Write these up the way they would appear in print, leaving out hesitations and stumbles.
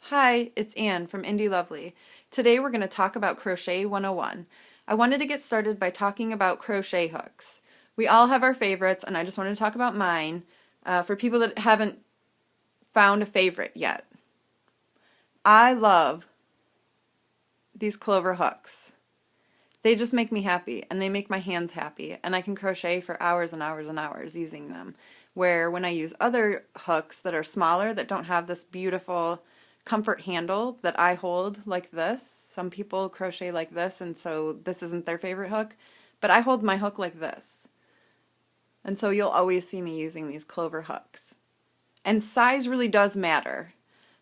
Hi, it's Anne from Indie Lovely. Today we're going to talk about Crochet 101. I wanted to get started by talking about crochet hooks. We all have our favorites, and I just wanted to talk about mine for people that haven't found a favorite yet. I love these clover hooks. They just make me happy, and they make my hands happy, and I can crochet for hours and hours and hours using them. Where when I use other hooks that are smaller, that don't have this beautiful comfort handle that I hold like this. Some people crochet like this, and so this isn't their favorite hook, but I hold my hook like this. And so you'll always see me using these clover hooks. And size really does matter.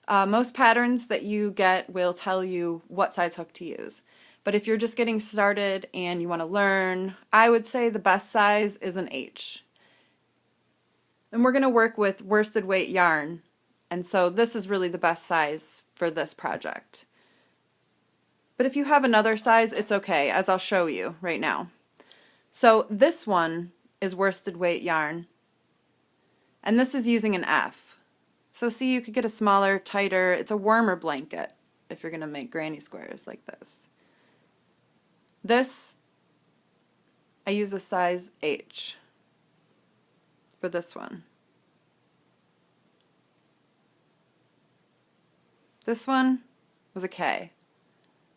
Most patterns that you get will tell you what size hook to use. But if you're just getting started and you want to learn, I would say the best size is an H. And we're going to work with worsted weight yarn. And so this is really the best size for this project. But if you have another size, it's okay, as I'll show you right now. So this one is worsted weight yarn. And this is using an F. So see, you could get a smaller, tighter, it's a warmer blanket if you're going to make granny squares like this. This, I use a size H for this one. This one was a K.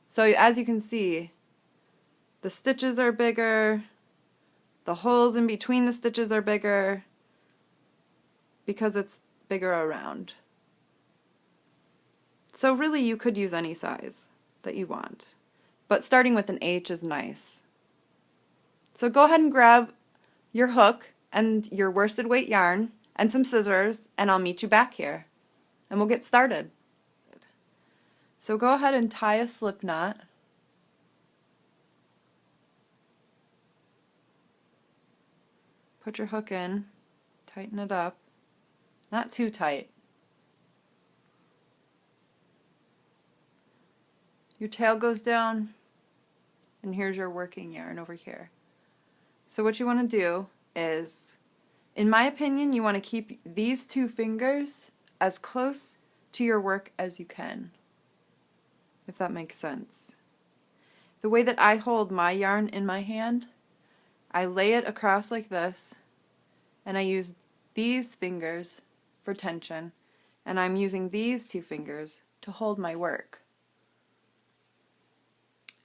So as you can see, the stitches are bigger, the holes in between the stitches are bigger because it's bigger around. So really you could use any size that you want, but starting with an H is nice. So go ahead and grab your hook and your worsted weight yarn and some scissors, and I'll meet you back here and we'll get started. So go ahead and tie a slip knot. Put your hook in, tighten it up, not too tight. Your tail goes down, and here's your working yarn over here. So what you want to do is, in my opinion, you want to keep these two fingers as close to your work as you can, if that makes sense. The way that I hold my yarn in my hand, I lay it across like this, and I use these fingers for tension, and I'm using these two fingers to hold my work.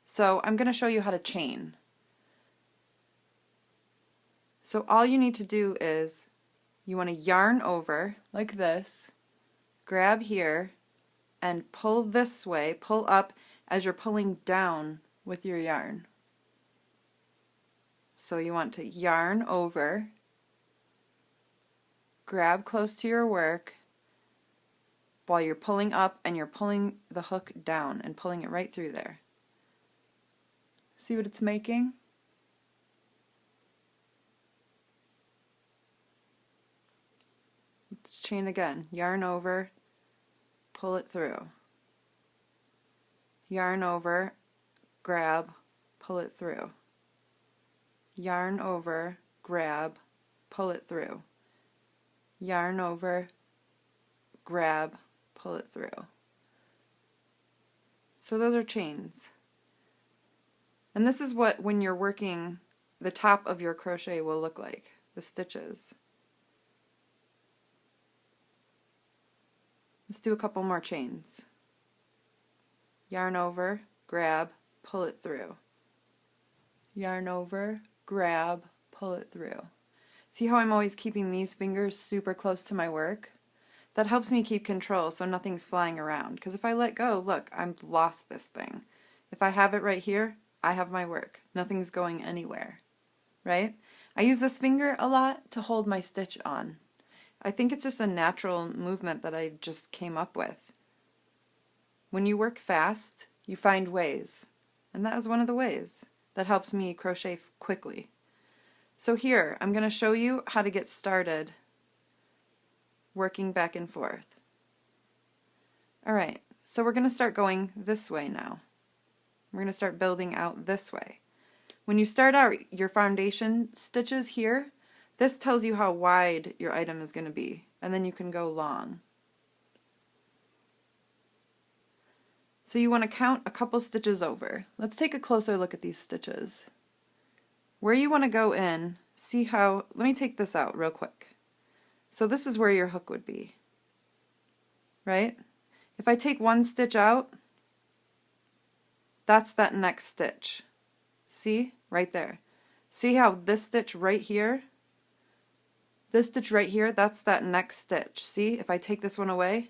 So I'm going to show you how to chain. So all you need to do is, you want to yarn over like this, grab here, and pull this way, pull up as you're pulling down with your yarn. So you want to yarn over, grab close to your work while you're pulling up, and you're pulling the hook down and pulling it right through there. See what it's making? Let's chain again. Yarn over, pull it through. Yarn over, grab, pull it through. Yarn over, grab, pull it through. Yarn over, grab, pull it through. So those are chains. And this is what, when you're working, the top of your crochet will look like, the stitches. Let's do a couple more chains. Yarn over, grab, pull it through. Yarn over, grab, pull it through. See how I'm always keeping these fingers super close to my work? That helps me keep control so nothing's flying around. Because if I let go, look, I've lost this thing. If I have it right here, I have my work. Nothing's going anywhere, right? I use this finger a lot to hold my stitch on. I think it's just a natural movement that I just came up with. When you work fast, you find ways, and that is one of the ways that helps me crochet quickly. So here, I'm going to show you how to get started working back and forth. Alright, so we're going to start going this way now. We're going to start building out this way. When you start out your foundation stitches here, this tells you how wide your item is going to be, and then you can go long. So you want to count a couple stitches over. Let's take a closer look at these stitches. Where you want to go in, see how, let me take this out real quick. So this is where your hook would be, right? If I take one stitch out, that's that next stitch. See? Right there. See how this stitch right here, this stitch right here, that's that next stitch. See? If I take this one away,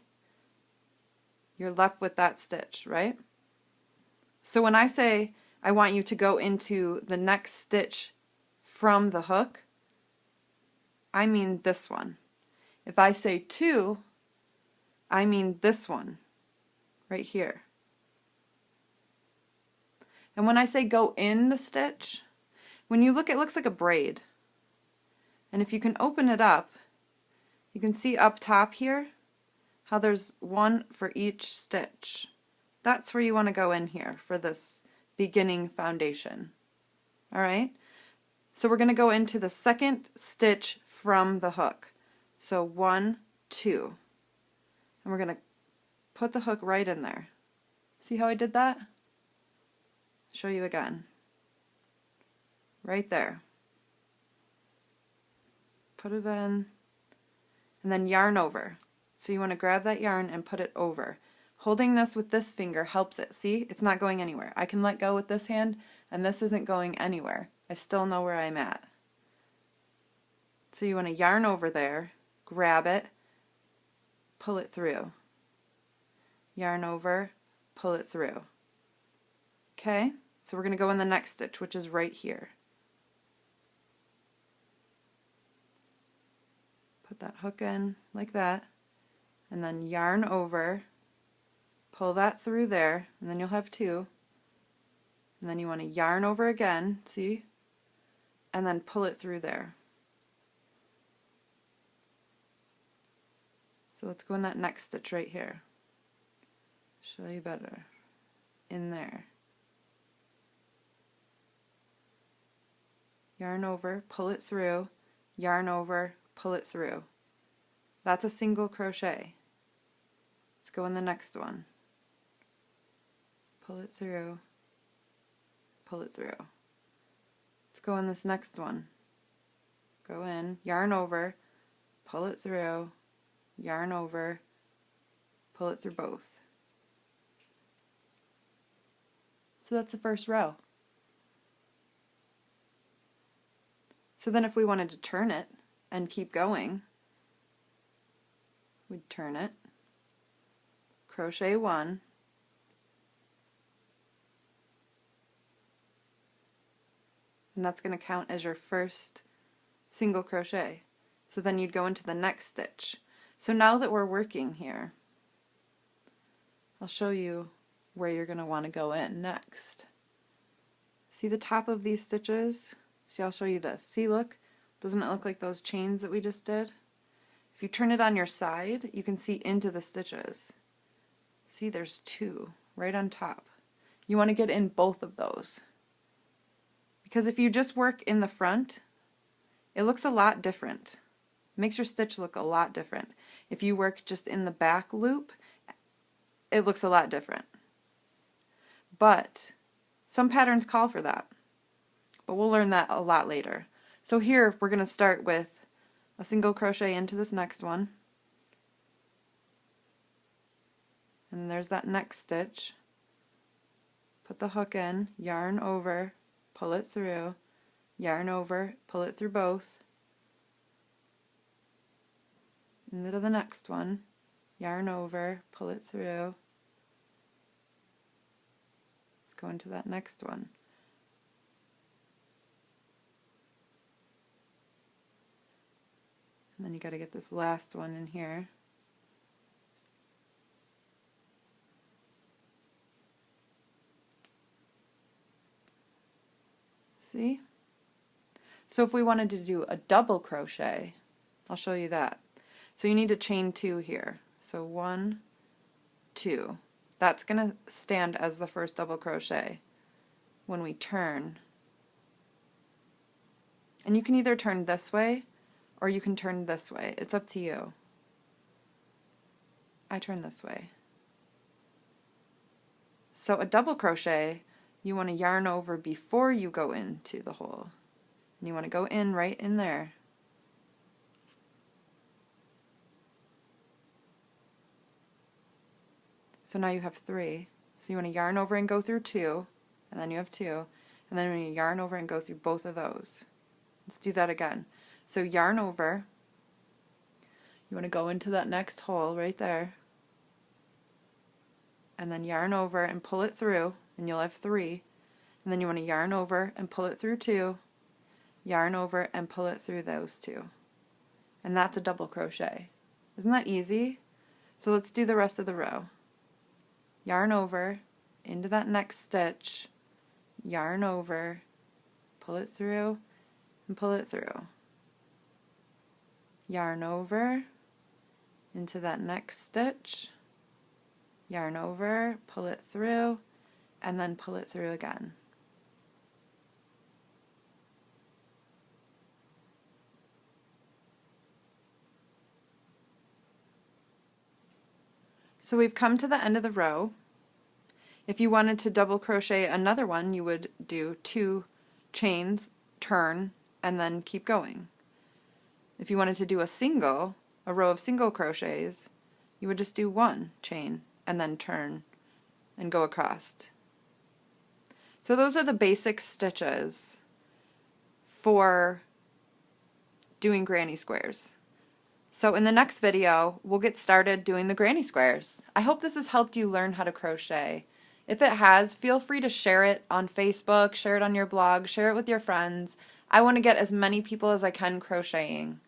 you're left with that stitch, right? So when I say I want you to go into the next stitch from the hook, I mean this one. If I say 2, I mean this one, right here. And when I say go in the stitch, when you look, it looks like a braid. And if you can open it up, you can see up top here how there's one for each stitch. That's where you want to go in here for this beginning foundation. Alright? So we're going to go into the second stitch from the hook. So 1, 2. And we're going to put the hook right in there. See how I did that? Show you again. Right there. Put it in, and then yarn over. So you want to grab that yarn and put it over. Holding this with this finger helps it. See? It's not going anywhere. I can let go with this hand, and this isn't going anywhere. I still know where I'm at. So you want to yarn over there, grab it, pull it through. Yarn over, pull it through. Okay? So we're going to go in the next stitch, which is right here. Put that hook in like that, and then yarn over, pull that through there, and then you'll have 2. And then you want to yarn over again, see? And then pull it through there. So let's go in that next stitch right here. Show you better. In there. Yarn over, pull it through, yarn over, pull it through. That's a single crochet. Let's go in the next one. Pull it through, pull it through. Let's go in this next one. Go in, yarn over, pull it through, yarn over, pull it through both. So that's the first row. So then if we wanted to turn it and keep going, we'd turn it, crochet 1, and that's going to count as your first single crochet. So then you'd go into the next stitch. So now that we're working here, I'll show you where you're going to want to go in next. See the top of these stitches? See, I'll show you this. See, look? Doesn't it look like those chains that we just did? If you turn it on your side, you can see into the stitches. See, there's 2 right on top. You want to get in both of those. Because if you just work in the front, it looks a lot different. It makes your stitch look a lot different. If you work just in the back loop, it looks a lot different. But some patterns call for that. But we'll learn that a lot later. So here we're going to start with a single crochet into this next one. And there's that next stitch. Put the hook in, yarn over, pull it through, yarn over, pull it through both. Into the next one, yarn over, pull it through. Let's go into that next one. And then you got to get this last one in here. See? So if we wanted to do a double crochet, I'll show you that. So you need to chain 2 here. So 1, 2. That's going to stand as the first double crochet when we turn. And you can either turn this way or you can turn this way. It's up to you. I turn this way. So a double crochet, you want to yarn over before you go into the hole. And you want to go in right in there. So now you have 3. So you want to yarn over and go through 2, and then you have 2, and then you yarn over and go through both of those. Let's do that again. So yarn over, you want to go into that next hole right there, and then yarn over and pull it through, and you'll have 3, and then you want to yarn over and pull it through 2, yarn over and pull it through those 2. And that's a double crochet. Isn't that easy? So let's do the rest of the row. Yarn over into that next stitch, yarn over, pull it through, and pull it through. Yarn over into that next stitch, yarn over, pull it through, and then pull it through again. So we've come to the end of the row. If you wanted to double crochet another one, you would do 2 chains, turn, and then keep going. If you wanted to do a row of single crochets, you would just do 1 chain and then turn and go across. So those are the basic stitches for doing granny squares. So in the next video, we'll get started doing the granny squares. I hope this has helped you learn how to crochet. If it has, feel free to share it on Facebook, share it on your blog, share it with your friends. I want to get as many people as I can crocheting.